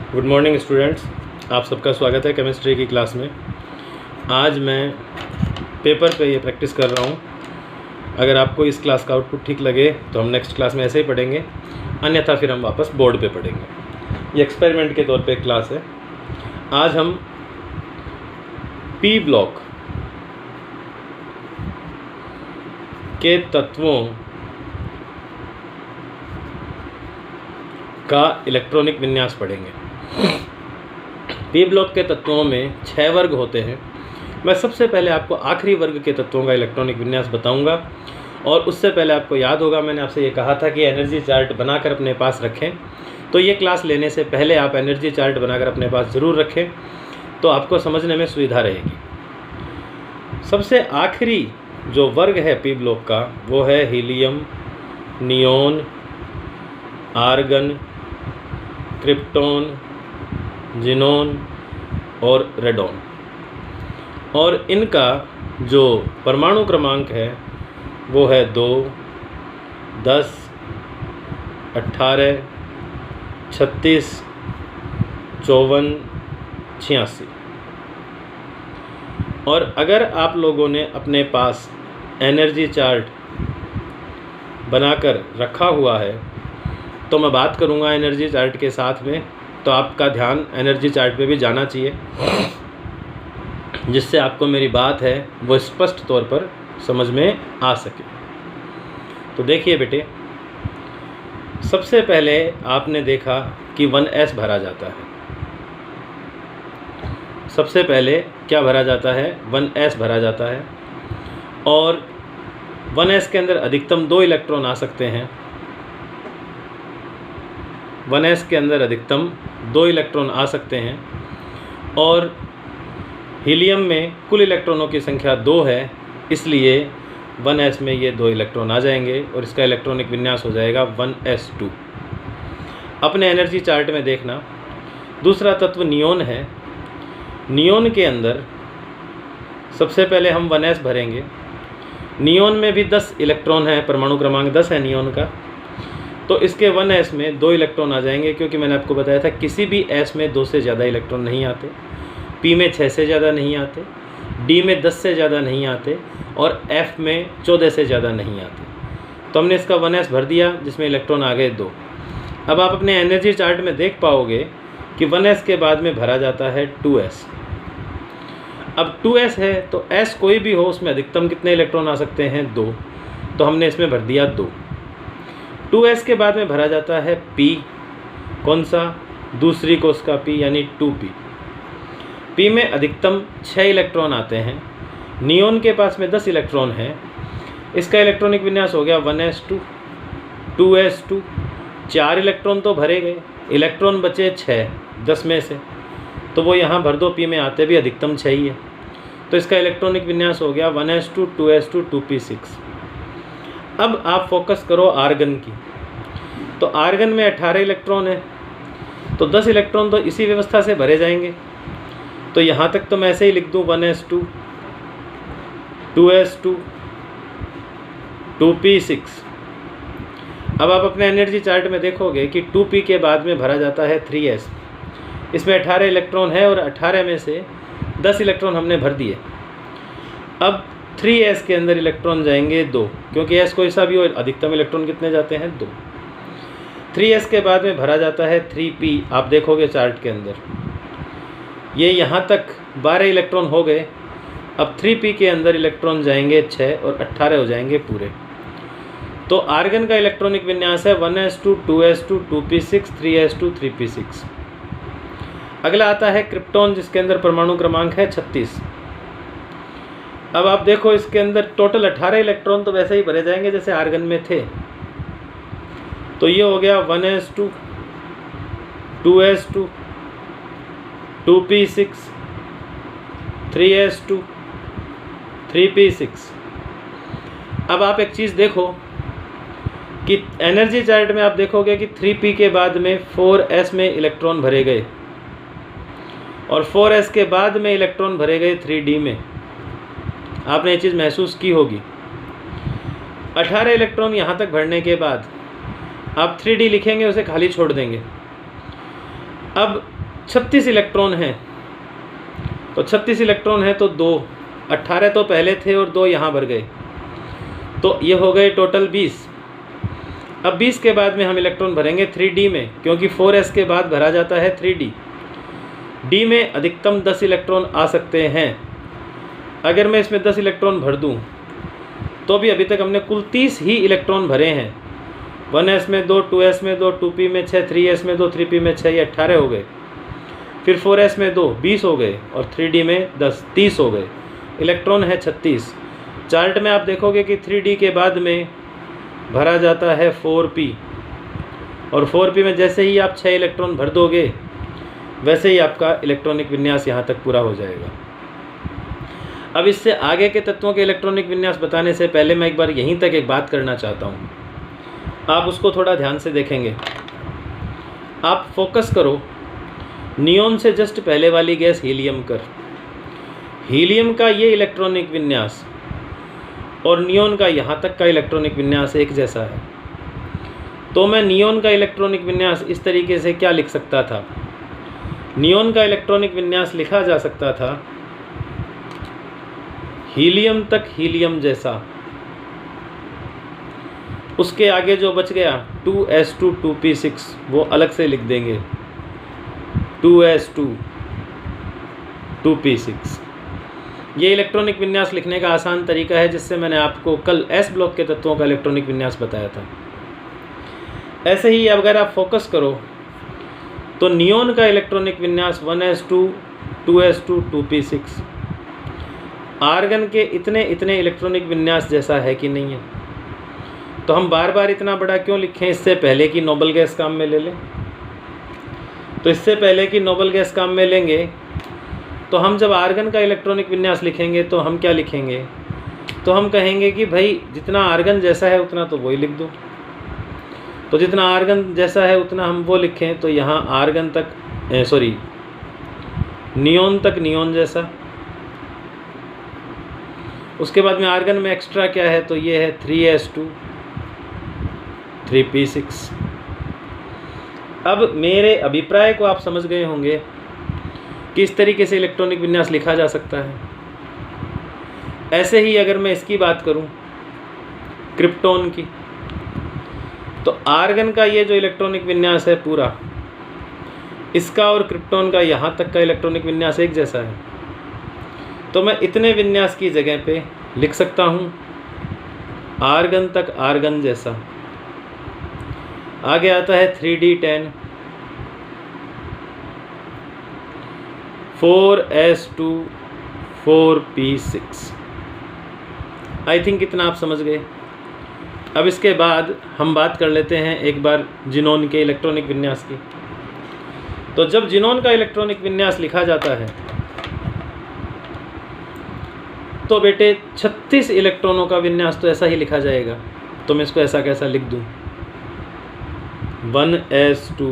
Good morning students, आप सबका स्वागत है केमिस्ट्री की क्लास में। आज मैं पेपर पे ये प्रैक्टिस कर रहा हूँ। अगर आपको इस क्लास का आउटपुट ठीक लगे तो हम नेक्स्ट क्लास में ऐसे ही पढ़ेंगे, अन्यथा फिर हम वापस बोर्ड पे पढ़ेंगे। ये एक्सपेरिमेंट के तौर पे एक क्लास है। आज हम पी ब्लॉक के तत्वों का इलेक्ट्रॉनिक विन्यास पढ़ेंगे। पी ब्लॉक के तत्वों में 6 वर्ग होते हैं। मैं सबसे पहले आपको आखिरी वर्ग के तत्वों का इलेक्ट्रॉनिक विन्यास बताऊंगा, और उससे पहले आपको याद होगा मैंने आपसे ये कहा था कि एनर्जी चार्ट बनाकर अपने पास रखें। तो ये क्लास लेने से पहले आप एनर्जी चार्ट बनाकर अपने पास ज़रूर रखें, तो आपको समझने में सुविधा रहेगी। सबसे आखिरी जो वर्ग है पी ब्लॉक का वो है helium, neon, argon, krypton, xenon और रेडॉन। और इनका जो परमाणु क्रमांक है वो है 2, 10, 18, 36, 54, 86। और अगर आप लोगों ने अपने पास एनर्जी चार्ट बनाकर रखा हुआ है तो मैं बात करूंगा एनर्जी चार्ट के साथ में, तो आपका ध्यान एनर्जी चार्ट पे भी जाना चाहिए, जिससे आपको मेरी बात है वो स्पष्ट तौर पर समझ में आ सके। तो देखिए बेटे, सबसे पहले आपने देखा कि 1s भरा जाता है। सबसे पहले क्या भरा जाता है? 1s भरा जाता है, और 1s के अंदर अधिकतम 2 इलेक्ट्रॉन आ सकते हैं। 1s के अंदर अधिकतम 2 इलेक्ट्रॉन आ सकते हैं, और हीलियम में कुल इलेक्ट्रॉनों की संख्या 2 है, इसलिए 1s में ये 2 इलेक्ट्रॉन आ जाएंगे और इसका इलेक्ट्रॉनिक विन्यास हो जाएगा 1s2। अपने एनर्जी चार्ट में देखना, दूसरा तत्व नियोन है। नियोन के अंदर सबसे पहले हम 1s भरेंगे। नियोन में भी 10 इलेक्ट्रॉन है, परमाणु क्रमांक 10 है नियोन का, तो इसके 1s में 2 इलेक्ट्रॉन आ जाएंगे, क्योंकि मैंने आपको बताया था किसी भी s में 2 से ज़्यादा इलेक्ट्रॉन नहीं आते, p में 6 से ज़्यादा नहीं आते, d में 10 से ज़्यादा नहीं आते, और f में 14 से ज़्यादा नहीं आते। तो हमने इसका 1s भर दिया, जिसमें इलेक्ट्रॉन आ गए 2। अब आप अपने एनर्जी चार्ट में देख पाओगे कि 1s के बाद में भरा जाता है 2s। अब 2s है तो s कोई भी हो, उसमें अधिकतम कितने इलेक्ट्रॉन आ सकते हैं? 2। तो हमने इसमें भर दिया 2। 2s के बाद में भरा जाता है p। कौन सा? दूसरी कोष का p, यानी 2p। p में अधिकतम 6 इलेक्ट्रॉन आते हैं। नियोन के पास में 10 इलेक्ट्रॉन है, इसका इलेक्ट्रॉनिक विन्यास हो गया 1s2, 2s2। 4 इलेक्ट्रॉन तो भरे गए, इलेक्ट्रॉन बचे 6 10 में से, तो वो यहाँ भर दो, p में आते भी अधिकतम 6 ही है, तो इसका इलेक्ट्रॉनिक विन्यास हो गया 1s2, 2s2, 2p6। अब आप फोकस करो आर्गन की। तो आर्गन में 18 इलेक्ट्रॉन है, तो 10 इलेक्ट्रॉन तो इसी व्यवस्था से भरे जाएंगे। तो यहाँ तक तो मैं ऐसे ही लिख दूँ 1s2, 2s2, 2p6। अब आप अपने एनर्जी चार्ट में देखोगे कि 2p के बाद में भरा जाता है 3s। इसमें 18 इलेक्ट्रॉन है, और 18 में से 10 इलेक्ट्रॉन हमने भर दिए। अब 3s के अंदर इलेक्ट्रॉन जाएंगे 2, क्योंकि s कोई सा भी हो, अधिकतम इलेक्ट्रॉन कितने जाते हैं? 2। 3s के बाद में भरा जाता है 3p। आप देखोगे चार्ट के अंदर ये यहाँ तक 12 इलेक्ट्रॉन हो गए। अब 3p के अंदर इलेक्ट्रॉन जाएंगे 6, और 18 हो जाएंगे पूरे। तो आर्गन का इलेक्ट्रॉनिक विन्यास है 1s2, 2s2, 2p6, 3s2, 3p6। अगला आता है क्रिप्टॉन, जिसके अंदर परमाणु क्रमांक है 36। अब आप देखो इसके अंदर टोटल 18 इलेक्ट्रॉन तो वैसे ही भरे जाएंगे जैसे आर्गन में थे। तो ये हो गया 1s2, 2s2, 2p6, 3s2, 3p6। अब आप एक चीज़ देखो कि एनर्जी चार्ट में आप देखोगे कि 3p के बाद में 4s में इलेक्ट्रॉन भरे गए, और 4s के बाद में इलेक्ट्रॉन भरे गए 3d में। आपने ये चीज़ महसूस की होगी। 18 इलेक्ट्रॉन यहाँ तक भरने के बाद आप 3d लिखेंगे, उसे खाली छोड़ देंगे। अब 36 इलेक्ट्रॉन हैं, तो 36 इलेक्ट्रॉन है तो 2, 18 तो पहले थे और 2 यहाँ भर गए, तो ये हो गए टोटल 20। अब 20 के बाद में हम इलेक्ट्रॉन भरेंगे 3D में, क्योंकि 4s के बाद भरा जाता है 3D। D में अधिकतम 10 इलेक्ट्रॉन आ सकते हैं। अगर मैं इसमें 10 इलेक्ट्रॉन भर दूं तो भी अभी तक हमने कुल 30 ही इलेक्ट्रॉन भरे हैं। 1s में 2, 2s में 2, 2p में 6, 3s में 2, 3p में 6, ये 18 हो गए। फिर 4s में 2, 20 हो गए, और 3D में 10, 30 हो गए। इलेक्ट्रॉन है 36। चार्ट में आप देखोगे कि 3D के बाद में भरा जाता है 4p, और 4p में जैसे ही आप 6 इलेक्ट्रॉन भर दोगे वैसे ही आपका इलेक्ट्रॉनिक विन्यास यहाँ तक पूरा हो जाएगा। अब इससे आगे के तत्वों के इलेक्ट्रॉनिक विन्यास बताने से पहले मैं एक बार यहीं तक एक बात करना चाहता हूँ, आप उसको थोड़ा ध्यान से देखेंगे। आप फोकस करो नियोन से जस्ट पहले वाली गैस हीलियम कर। हीलियम का ये इलेक्ट्रॉनिक विन्यास और नियोन का यहाँ तक का इलेक्ट्रॉनिक विन्यास एक जैसा है, तो मैं नियोन का इलेक्ट्रॉनिक विन्यास इस तरीके से क्या लिख सकता था? नियोन का इलेक्ट्रॉनिक विन्यास लिखा जा सकता था हीलियम तक हीलियम जैसा, उसके आगे जो बच गया 2s2 2p6 वो अलग से लिख देंगे 2s2 2p6। ये इलेक्ट्रॉनिक विन्यास लिखने का आसान तरीका है, जिससे मैंने आपको कल s ब्लॉक के तत्वों का इलेक्ट्रॉनिक विन्यास बताया था। ऐसे ही अगर आप फोकस करो तो नियोन का इलेक्ट्रॉनिक विन्यास 1s2 2s2 2p6 आर्गन के इतने इलेक्ट्रॉनिक विन्यास जैसा है कि नहीं है? तो हम बार बार इतना बड़ा क्यों लिखें? इससे पहले कि नोबल गैस काम में ले लें। तो इससे पहले कि नोबल गैस काम में लेंगे तो हम जब आर्गन का इलेक्ट्रॉनिक विन्यास लिखेंगे तो हम क्या लिखेंगे? तो हम कहेंगे कि भाई जितना आर्गन जैसा है उतना तो वही लिख दो। तो जितना आर्गन जैसा है उतना हम वो लिखें, तो यहाँ आर्गन तक नियोन तक नियोन जैसा। उसके बाद में आर्गन में एक्स्ट्रा क्या है? तो ये है 3s2 3p6। अब मेरे अभिप्राय को आप समझ गए होंगे कि इस तरीके से इलेक्ट्रॉनिक विन्यास लिखा जा सकता है। ऐसे ही अगर मैं इसकी बात करूं क्रिप्टॉन की, तो आर्गन का ये जो इलेक्ट्रॉनिक विन्यास है पूरा, इसका और क्रिप्टॉन का यहाँ तक का इलेक्ट्रॉनिक विन्यास एक जैसा है। तो मैं इतने विन्यास की जगह पे लिख सकता हूँ आर्गन तक आर्गन जैसा। आगे आता है 3d10 4s2 4p6। I think इतना आप समझ गए। अब इसके बाद हम बात कर लेते हैं एक बार जिनोन के इलेक्ट्रॉनिक विन्यास की। तो जब जिनोन का इलेक्ट्रॉनिक विन्यास लिखा जाता है तो बेटे 36 इलेक्ट्रॉनों का विन्यास तो ऐसा ही लिखा जाएगा। तो मैं इसको ऐसा कैसा लिख दूं? 1s2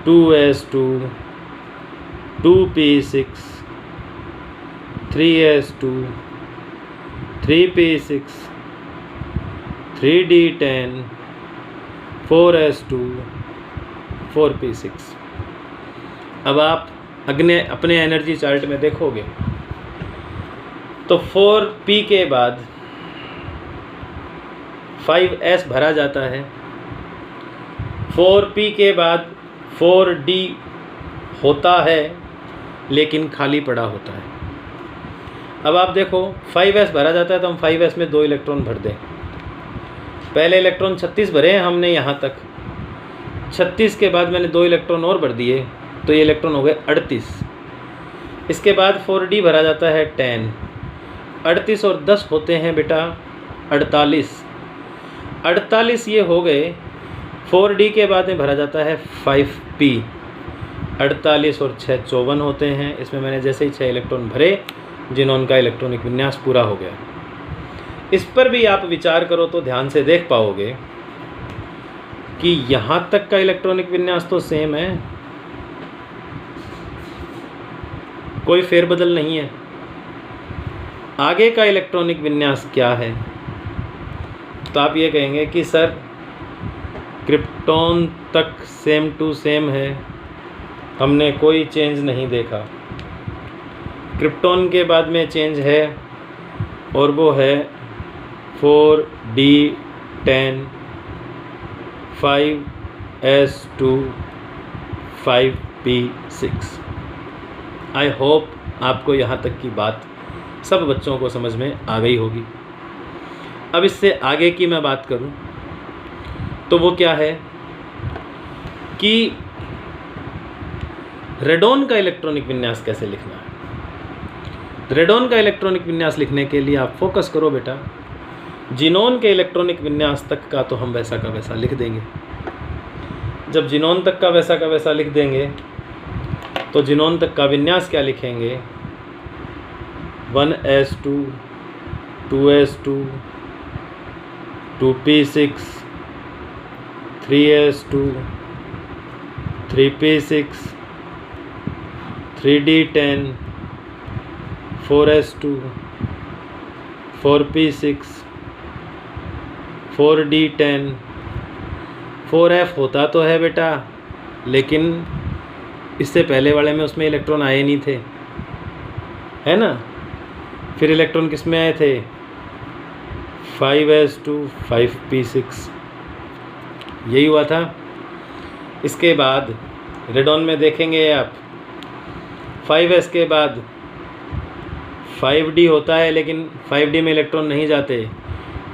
2s2 2p6 3s2 3p6 3d10 4s2 4p6। अब आप अपने एनर्जी चार्ट में देखोगे तो 4p के बाद 5s भरा जाता है, 4p के बाद 4d होता है लेकिन खाली पड़ा होता है। अब आप देखो 5s भरा जाता है तो हम 5s में 2 इलेक्ट्रॉन भर दें। पहले इलेक्ट्रॉन 36 भरे हैं हमने यहाँ तक, 36 के बाद मैंने 2 इलेक्ट्रॉन और भर दिए तो ये इलेक्ट्रॉन हो गए 38। इसके बाद 4d भरा जाता है 10, 38 और 10 होते हैं बेटा 48। 48 ये हो गए। 4d के बाद में भरा जाता है 5p, 48 और 6 54 होते हैं। इसमें मैंने जैसे ही 6 इलेक्ट्रॉन भरे जिनोन का इलेक्ट्रॉनिक विन्यास पूरा हो गया। इस पर भी आप विचार करो तो ध्यान से देख पाओगे कि यहाँ तक का इलेक्ट्रॉनिक विन्यास तो सेम है, कोई फेरबदल नहीं है। आगे का इलेक्ट्रॉनिक विन्यास क्या है? तो आप ये कहेंगे कि सर क्रिप्टॉन तक सेम टू सेम है, हमने कोई चेंज नहीं देखा। क्रिप्टॉन के बाद में चेंज है और वो है 4D10 5s2 5p6। I hope आपको यहाँ तक की बात सब बच्चों को समझ में आ गई होगी। अब इससे आगे की मैं बात करूँ तो वो क्या है कि रेडॉन का इलेक्ट्रॉनिक विन्यास कैसे लिखना है। रेडॉन का इलेक्ट्रॉनिक विन्यास लिखने के लिए आप फोकस करो बेटा, जिनोन के इलेक्ट्रॉनिक विन्यास तक का तो हम वैसा का वैसा लिख देंगे। जब जिनोन तक का वैसा लिख देंगे तो जिनोन तक का विन्यास क्या लिखेंगे, 1s2 2s2 2p6 3s2 3p6 3d10 4s2 4p6 4d10 4f होता तो है बेटा, लेकिन इससे पहले वाले में उसमें इलेक्ट्रॉन आए नहीं थे, है ना। फिर इलेक्ट्रॉन किस में आए थे, 5s2 5p6, यही हुआ था। इसके बाद रेडॉन में देखेंगे आप 5s के बाद 5d होता है, लेकिन 5d में इलेक्ट्रॉन नहीं जाते।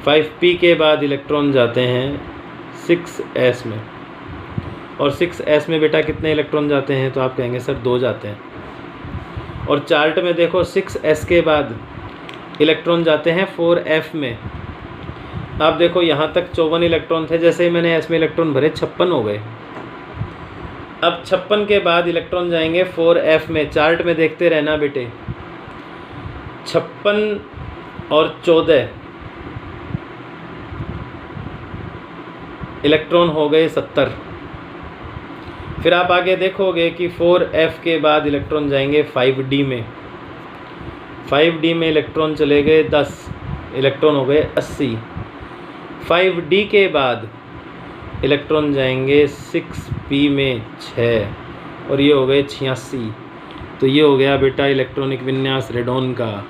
5p के बाद इलेक्ट्रॉन जाते हैं 6s में, और 6s में बेटा कितने इलेक्ट्रॉन जाते हैं, तो आप कहेंगे सर 2 जाते हैं। और चार्ट में देखो 6s के बाद इलेक्ट्रॉन जाते हैं 4f में। आप देखो यहाँ तक 54 इलेक्ट्रॉन थे, जैसे ही मैंने s में इलेक्ट्रॉन भरे 56 हो गए। अब 56 के बाद इलेक्ट्रॉन जाएंगे 4f में। चार्ट में देखते रहना बेटे, 56 और 14 इलेक्ट्रॉन हो गए 70। फिर आप आगे देखोगे कि 4f के बाद इलेक्ट्रॉन जाएंगे 5d में। 5d में इलेक्ट्रॉन चले गए 10, इलेक्ट्रॉन हो गए 80। 5d के बाद इलेक्ट्रॉन जाएंगे 6p में 6, और ये हो गए 86। तो ये हो गया बेटा इलेक्ट्रॉनिक विन्यास रेडॉन का।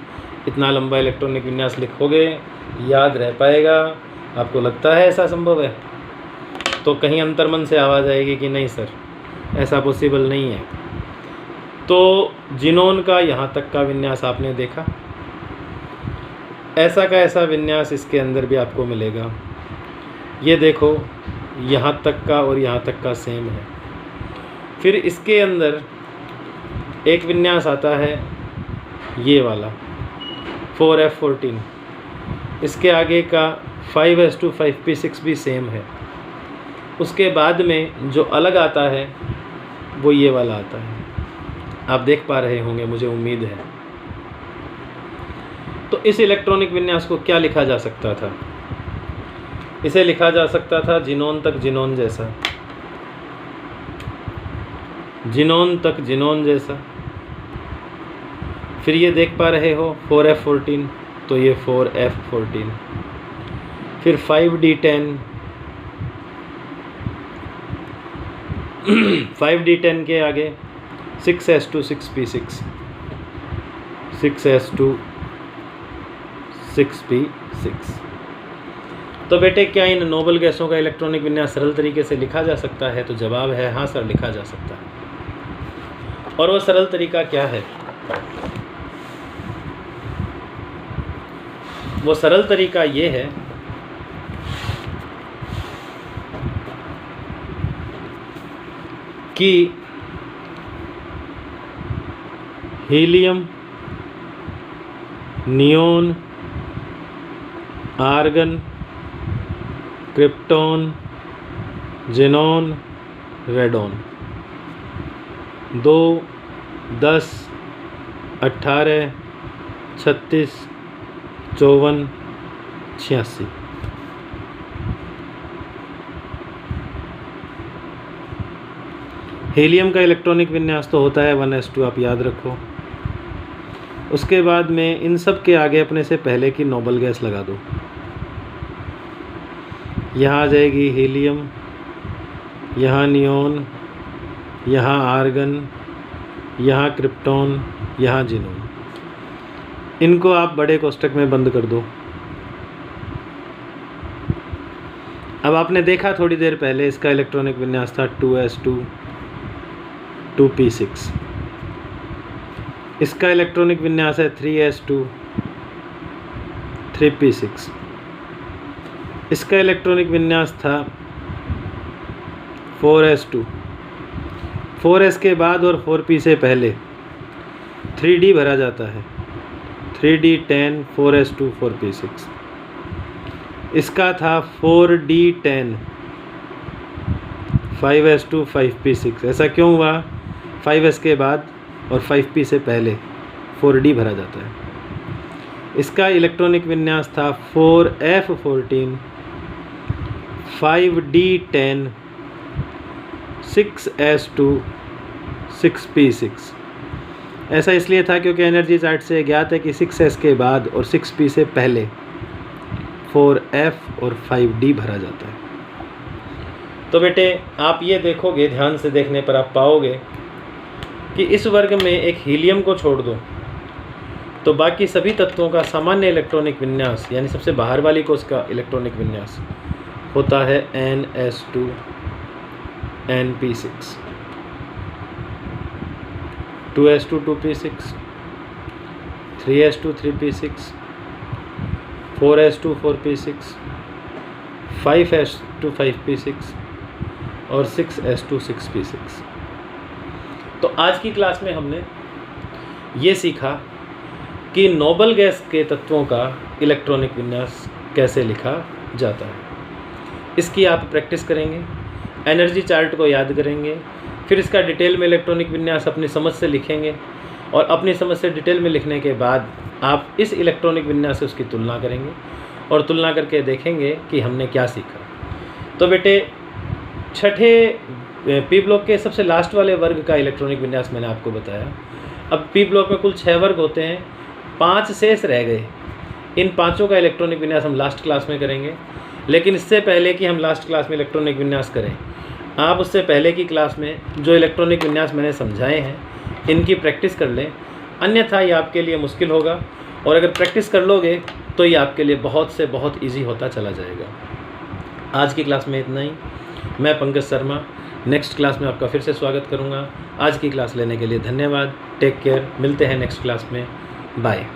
इतना लंबा इलेक्ट्रॉनिक विन्यास लिखोगे, याद रह पाएगा? आपको लगता है ऐसा संभव है? तो कहीं अंतर्मन से आवाज़ आएगी कि नहीं सर ऐसा पॉसिबल नहीं है। तो जिनोन का यहाँ तक का विन्यास आपने देखा, ऐसा का ऐसा विन्यास इसके अंदर भी आपको मिलेगा। ये देखो यहाँ तक का और यहाँ तक का सेम है। फिर इसके अंदर एक विन्यास आता है ये वाला 4f14। इसके आगे का 5s2 5p6 भी सेम है। उसके बाद में जो अलग आता है वो ये वाला आता है, आप देख पा रहे होंगे, मुझे उम्मीद है। तो इस इलेक्ट्रॉनिक विन्यास को क्या लिखा जा सकता था? इसे लिखा जा सकता था जिनोन तक जिनोन जैसा, जिनोन तक जिनोन जैसा। फिर ये देख पा रहे हो 4f14, तो ये 4f14। फिर 5d10 5d10 के आगे 6s2 6p6 6s2 6p6। तो बेटे क्या इन नोबल गैसों का इलेक्ट्रॉनिक विन्यास सरल तरीके से लिखा जा सकता है? तो जवाब है हाँ सर, लिखा जा सकता है। और वो सरल तरीका क्या है? वो सरल तरीका ये है कि helium, neon, argon, krypton, xenon, radon 2, 10, 18, 36, 54, 86। Helium का इलेक्ट्रॉनिक विन्यास तो होता है 1s2, आप याद रखो। उसके बाद में इन सब के आगे अपने से पहले की नोबल गैस लगा दो। यहाँ आ जाएगी हीलियम, यहाँ नियोन, यहाँ आर्गन, यहाँ क्रिप्टॉन, यहाँ जीनोन। इनको आप बड़े कोष्ठक में बंद कर दो। अब आपने देखा थोड़ी देर पहले इसका इलेक्ट्रॉनिक विन्यास था 2s2 2p6। इसका इलेक्ट्रॉनिक विन्यास है 3s2 3p6। इसका इलेक्ट्रॉनिक विन्यास था 4s2। 4s के बाद और 4p से पहले 3d भरा जाता है, 3d10 4s2 4p6। इसका था 4d10 5s2 5p6। ऐसा क्यों हुआ? 5s के बाद और 5p से पहले 4d भरा जाता है। इसका इलेक्ट्रॉनिक विन्यास था 4f14 5d10 6s2 6p6। ऐसा इसलिए था क्योंकि एनर्जी चार्ट से ज्ञात है कि 6s के बाद और 6p से पहले 4f और 5d भरा जाता है। तो बेटे आप ये देखोगे, ध्यान से देखने पर आप पाओगे कि इस वर्ग में एक हीलियम को छोड़ दो तो बाकी सभी तत्वों का सामान्य इलेक्ट्रॉनिक विन्यास, यानी सबसे बाहर वाली कोष का इलेक्ट्रॉनिक विन्यास होता है ns2 np6, 2s2 2p6, 3s2 3p6, 4s2 4p6, 5s2 5p6 और 6s2 6p6। तो आज की क्लास में हमने ये सीखा कि नोबल गैस के तत्वों का इलेक्ट्रॉनिक विन्यास कैसे लिखा जाता है। इसकी आप प्रैक्टिस करेंगे, एनर्जी चार्ट को याद करेंगे, फिर इसका डिटेल में इलेक्ट्रॉनिक विन्यास अपनी समझ से लिखेंगे और अपनी समझ से डिटेल में लिखने के बाद आप इस इलेक्ट्रॉनिक विन्यास से उसकी तुलना करेंगे और तुलना करके देखेंगे कि हमने क्या सीखा। तो बेटे छठे पी ब्लॉक के सबसे लास्ट वाले वर्ग का इलेक्ट्रॉनिक विन्यास मैंने आपको बताया। अब पी ब्लॉक में कुल 6 वर्ग होते हैं, 5 शेष रह गए। इन 5 का इलेक्ट्रॉनिक विन्यास हम लास्ट क्लास में करेंगे। लेकिन इससे पहले कि हम लास्ट क्लास में इलेक्ट्रॉनिक विन्यास करें, आप उससे पहले की क्लास में जो इलेक्ट्रॉनिक विन्यास मैंने समझाए हैं इनकी प्रैक्टिस कर लें, अन्यथा ये आपके लिए मुश्किल होगा। और अगर प्रैक्टिस कर लोगे तो ये आपके लिए बहुत से बहुत ईजी होता चला जाएगा। आज की क्लास में इतना ही। मैं पंकज शर्मा नेक्स्ट क्लास में आपका फिर से स्वागत करूंगा। आज की क्लास लेने के लिए धन्यवाद। टेक केयर, मिलते हैं नेक्स्ट क्लास में। बाय।